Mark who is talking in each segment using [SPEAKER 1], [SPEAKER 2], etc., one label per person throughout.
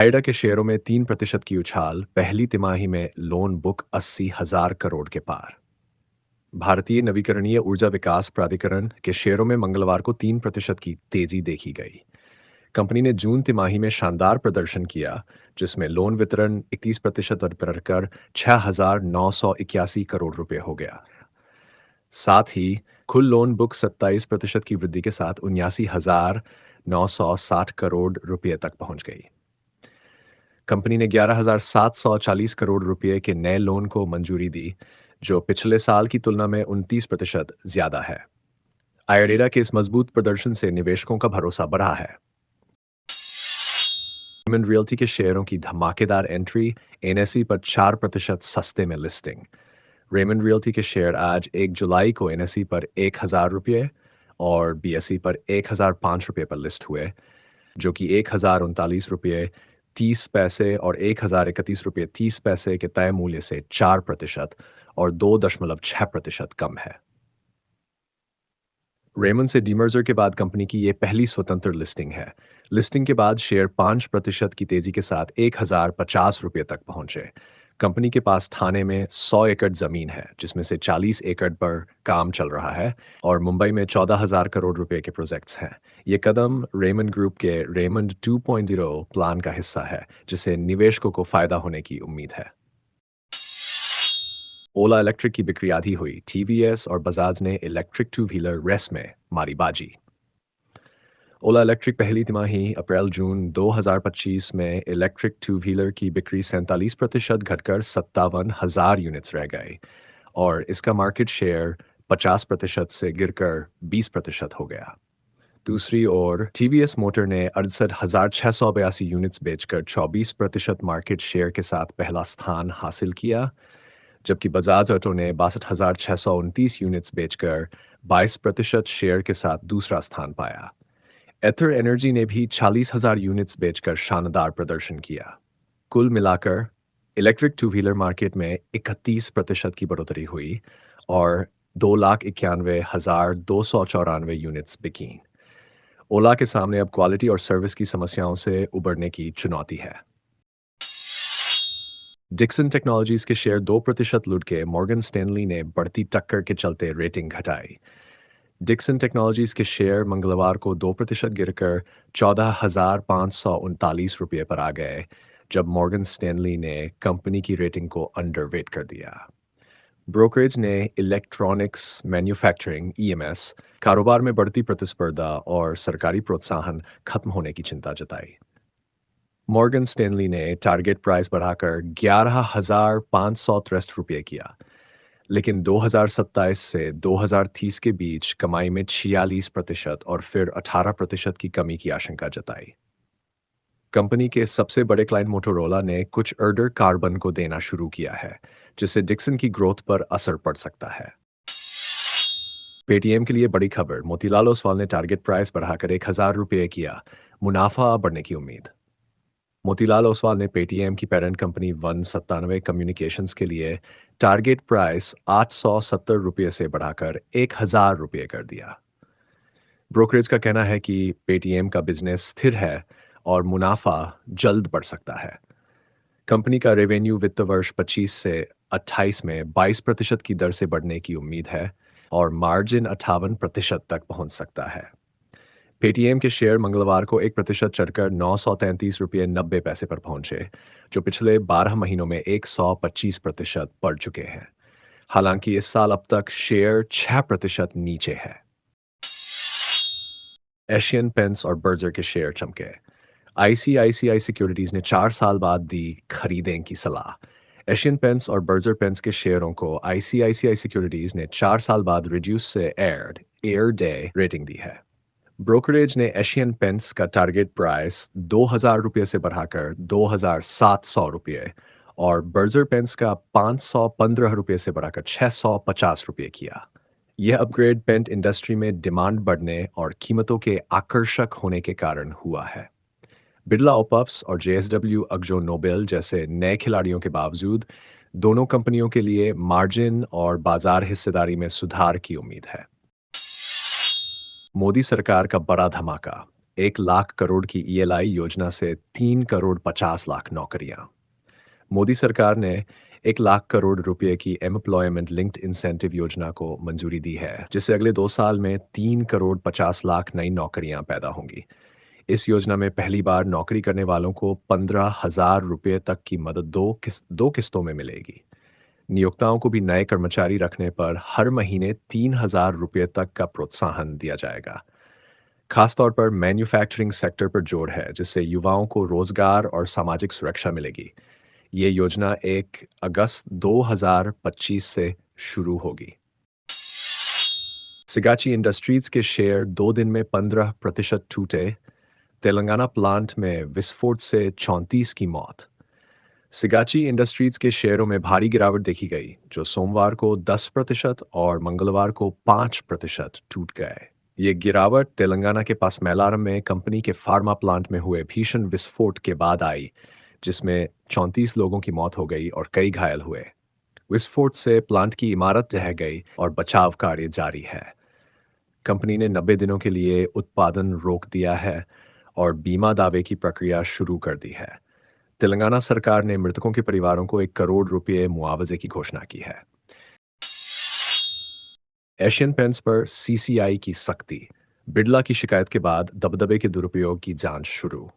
[SPEAKER 1] Aida के शेयरों में 3% की उछाल, पहली तिमाही में लोन बुक 80,000 करोड़ के पार। भारतीय नवीकरणीय ऊर्जा विकास प्राधिकरण के शेयरों में मंगलवार को 3% की तेजी देखी गई। कंपनी ने जून तिमाही में शानदार प्रदर्शन किया, जिसमें लोन वितरण 31% और बढ़कर 6,981 करोड़ रुपए हो गया। साथ ही कुल लोन बुक 27% की वृद्धि के साथ 79,960 करोड़ रुपए तक पहुंच गई। कंपनी ने 11,740 करोड़ रुपए के नए लोन को मंजूरी दी, जो पिछले साल की तुलना में 29% ज्यादा है। आयोडेरा के इस मजबूत प्रदर्शन से निवेशकों का भरोसा बढ़ा है। रेमंड रियल्टी के शेयरों की धमाकेदार एंट्री, एनएसई पर 4% सस्ते में लिस्टिंग। रेमंड रियल्टी के शेयर आज 1 जुलाई को एनएसई पर 1,000 रुपये और बीएसई पर 1,005 रुपये पर लिस्ट हुए, जो कि 1,039 रुपये 30 पैसे और 1,031 रुपये 30 पैसे के तय मूल्य से 4% और 2.6% कम है। रेमंड से डीमर्जर के बाद कंपनी की ये पहली स्वतंत्र लिस्टिंग है। लिस्टिंग के बाद शेयर 5% की तेजी के साथ 1,050 रुपये तक पहुंचे। कंपनी के पास थाने में 100 एकड़ जमीन है, जिसमें से 40 एकड़ पर काम चल रहा है, और मुंबई में 14,000 करोड़ रुपए के प्रोजेक्ट्स हैं। ये कदम रेमंड ग्रुप के रेमंड 2.0 प्लान का हिस्सा है, जिससे निवेशकों को फायदा होने की उम्मीद है। ओला इलेक्ट्रिक की बिक्री आधी हुई, टीवीएस और बजाज ने इलेक्ट्रिक टू व्हीलर रेस में मारी बाजी। ओला इलेक्ट्रिक पहली तिमाही अप्रैल-जून 2025 में इलेक्ट्रिक टू व्हीलर की बिक्री 47% घटकर 57,000 यूनिट्स रह गए और इसका मार्केट शेयर 50% से गिरकर 20% हो गया। दूसरी ओर टीवीएस मोटर ने 68,682 यूनिट्स बेचकर 24% मार्केट शेयर के साथ पहला स्थान हासिल किया, जबकि बजाज ऑटो ने 62,629 यूनिट्स बेचकर 22% शेयर के साथ दूसरा स्थान पाया। एथर एनर्जी ने भी 40,000 यूनिट्स बेचकर शानदार प्रदर्शन किया। कुल मिलाकर इलेक्ट्रिक टू व्हीलर मार्केट में 31% की बढ़ोतरी हुई और 2,91,294 यूनिट्स बिकीं। ओला के सामने अब क्वालिटी और सर्विस की समस्याओं से उबरने की चुनौती है। डिक्सन टेक्नोलॉजीज के शेयर 2% लुढ़ के मॉर्गन स्टैनली ने बढ़ती टक्कर के चलते रेटिंग घटाई। डिक्सन टेक्नोलॉजीज के शेयर मंगलवार को 2% गिरकर 14,539 रुपये पर आ गए, जब मॉर्गन स्टैनली ने कंपनी की रेटिंग को अंडरवेट कर दिया। ब्रोकरेज ने इलेक्ट्रॉनिक्स मैन्युफैक्चरिंग ईएमएस कारोबार में बढ़ती प्रतिस्पर्धा और सरकारी प्रोत्साहन खत्म होने की चिंता जताई। मॉर्गन स्टैनली ने टारगेट प्राइस बढ़ाकर 11,563 रुपये किया, लेकिन 2027 से 2030 के बीच कमाई में 46% और फिर 18% की कमी की आशंका जताई। कंपनी के सबसे बड़े क्लाइंट मोटोरोला ने कुछ ऑर्डर कार्बन को देना शुरू किया है, जिससे डिक्सन की ग्रोथ पर असर पड़ सकता है। पेटीएम के लिए बड़ी खबर, मोतीलाल ओसवाल ने टारगेट प्राइस बढ़ाकर 1,000 रुपये किया, मुनाफा बढ़ने की उम्मीद। मोतीलाल ओसवाल ने पेटीएम की पेरेंट कंपनी 197 कम्युनिकेशंस के लिए टारगेट प्राइस 870 रुपये से बढ़ाकर 1,000 रुपये कर दिया। ब्रोकरेज का कहना है कि पेटीएम का बिजनेस स्थिर है और मुनाफा जल्द बढ़ सकता है। कंपनी का रेवेन्यू वित्त वर्ष 25 से 28 में 22% की दर से बढ़ने की उम्मीद है और मार्जिन 58% तक पहुंच सकता है। पेटीएम के शेयर मंगलवार को 1% चढ़कर 933 रुपये 90 पैसे पर पहुंचे, जो पिछले 12 महीनों में 125% बढ़ चुके हैं। हालांकि इस साल अब तक शेयर 6% नीचे है। एशियन पेंट्स और बर्जर के शेयर चमके। आईसीआईसीआई सिक्योरिटीज ने 4 साल बाद दी खरीदें की सलाह। एशियन पेंट्स और बर्जर पेंट्स के शेयरों को आईसीआईसीआई सिक्योरिटीज ने 4 साल बाद रिड्यूस से एयर डे रेटिंग दी है। ब्रोकरेज ने एशियन पेंट्स का टारगेट प्राइस 2,000 रुपये से बढ़ाकर 2,700 रुपये और बर्जर पेंट्स का 515 रुपये से बढ़ाकर 650 रुपये किया। यह अपग्रेड पेंट इंडस्ट्री में डिमांड बढ़ने और कीमतों के आकर्षक होने के कारण हुआ है। बिरला ओपअप्स और जेएसडब्ल्यू अक्जो नोबेल जैसे नए खिलाड़ियों के बावजूद दोनों कंपनियों के लिए मार्जिन और बाजार हिस्सेदारी में सुधार की उम्मीद है। मोदी सरकार का बड़ा धमाका, 1 लाख करोड़ की ईएलआई योजना से 3 करोड़ 50 लाख नौकरियां। मोदी सरकार ने 1 लाख करोड़ रुपए की एम्प्लॉयमेंट लिंक्ड इंसेंटिव योजना को मंजूरी दी है, जिससे अगले 2 साल में 3 करोड़ 50 लाख नई नौकरियां पैदा होंगी। इस योजना में पहली बार नौकरी करने वालों को 15,000 रुपये तक की मदद दो किस्तों में मिलेगी। नियोक्ताओं को भी नए कर्मचारी रखने पर हर महीने 3,000 रुपये तक का प्रोत्साहन दिया जाएगा। खासतौर पर मैन्युफैक्चरिंग सेक्टर पर जोर है, जिससे युवाओं को रोजगार और सामाजिक सुरक्षा मिलेगी। ये योजना 1 अगस्त 2025 से शुरू होगी। सिगाची इंडस्ट्रीज के शेयर 2 दिन में 15% टूटे। तेलंगाना प्लांट में विस्फोट से 34 की मौत। सिगाची इंडस्ट्रीज के शेयरों में भारी गिरावट देखी गई, जो सोमवार को 10% और मंगलवार को 5% टूट गए। ये गिरावट तेलंगाना के पासमेलारम में कंपनी के फार्मा प्लांट में हुए भीषण विस्फोट के बाद आई, जिसमें 34 लोगों की मौत हो गई और कई घायल हुए। विस्फोट से प्लांट की इमारत ढह गई और बचाव कार्य जारी है। कंपनी ने 90 दिनों के लिए उत्पादन रोक दिया है और बीमा दावे की प्रक्रिया शुरू कर दी है। तेलंगाना सरकार ने मृतकों के परिवारों को 1 करोड़ रुपए मुआवजे की घोषणा की है। एशियन पेंट्स पर सीसीआई की सख्ती। बिड़ला की शिकायत के बाद दबदबे के दुरुपयोग की जांच शुरू।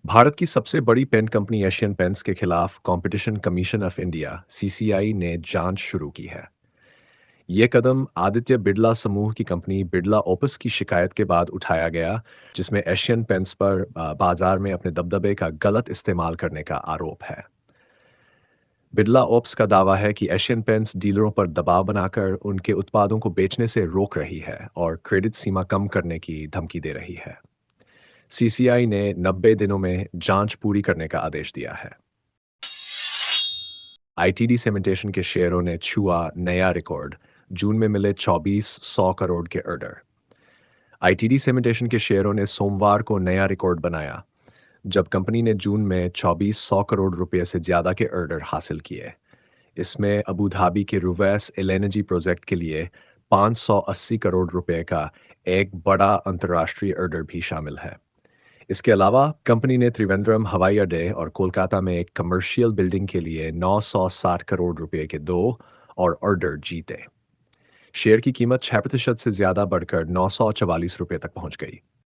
[SPEAKER 1] भारत की सबसे बड़ी पेंट कंपनी एशियन पेंट्स के खिलाफ competition commission of India CCI ने जांच शुरू की है। ये कदम आदित्य बिड़ला समूह की कंपनी बिड़ला ओपस की शिकायत के बाद उठाया गया, जिसमें एशियन पेंट्स पर बाजार में अपने दबदबे का गलत इस्तेमाल करने का आरोप है। बिड़ला ओप्स का दावा है कि एशियन पेंट्स डीलरों पर दबाव बनाकर उनके उत्पादों को बेचने से रोक रही है और क्रेडिट सीमा कम करने की धमकी दे रही है। सीसीआई ने 90 दिनों में जांच पूरी करने का आदेश दिया है। आईटीडी सीमेंटेशन के शेयरों ने छुआ नया रिकॉर्ड। जून में मिले 2400 करोड़ के ऑर्डर। आईटीडी सीमेंटेशन के शेयरों ने सोमवार को नया रिकॉर्ड बनाया, जब कंपनी ने जून में 2400 करोड़ रुपए से ज्यादा के ऑर्डर हासिल किए। इसमें अबू धाबी के रुवैस एलएनजी प्रोजेक्ट के लिए 580 करोड़ रुपए का एक बड़ा अंतर्राष्ट्रीय ऑर्डर भी शामिल है। इसके अलावा कंपनी ने त्रिवेंद्रम हवाई अड्डे और कोलकाता में एक कमर्शियल बिल्डिंग के लिए 960 करोड़ रुपए के 2 ऑर्डर जीते। शेयर की कीमत 6% से ज्यादा बढ़कर 944 रुपए तक पहुंच गई।